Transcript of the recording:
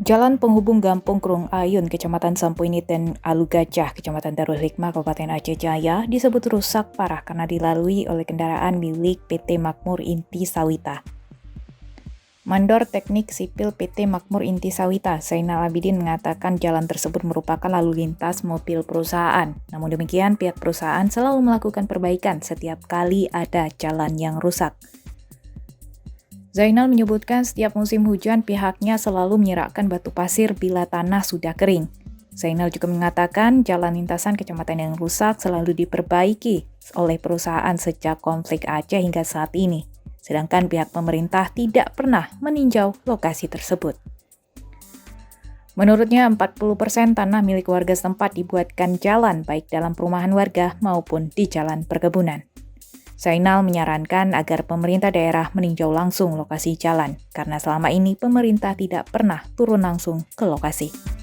Jalan penghubung Gampung Krung Ayun, Kecamatan Sampuinit dan Alugajah, Kecamatan Darul Hikmah, Kabupaten Aceh Jaya, disebut rusak parah karena dilalui oleh kendaraan milik PT Makmur Inti Sawita. Mandor Teknik Sipil PT Makmur Inti Sawita, Zainal Abidin mengatakan jalan tersebut merupakan lalu lintas mobil perusahaan. Namun demikian, pihak perusahaan selalu melakukan perbaikan setiap kali ada jalan yang rusak. Zainal menyebutkan setiap musim hujan pihaknya selalu menyirakkan batu pasir bila tanah sudah kering. Zainal juga mengatakan jalan lintasan kecamatan yang rusak selalu diperbaiki oleh perusahaan sejak konflik Aceh hingga saat ini. Sedangkan pihak pemerintah tidak pernah meninjau lokasi tersebut. Menurutnya 40% tanah milik warga setempat dibuatkan jalan baik dalam perumahan warga maupun di jalan perkebunan. Zainal menyarankan agar pemerintah daerah meninjau langsung lokasi jalan, karena selama ini pemerintah tidak pernah turun langsung ke lokasi.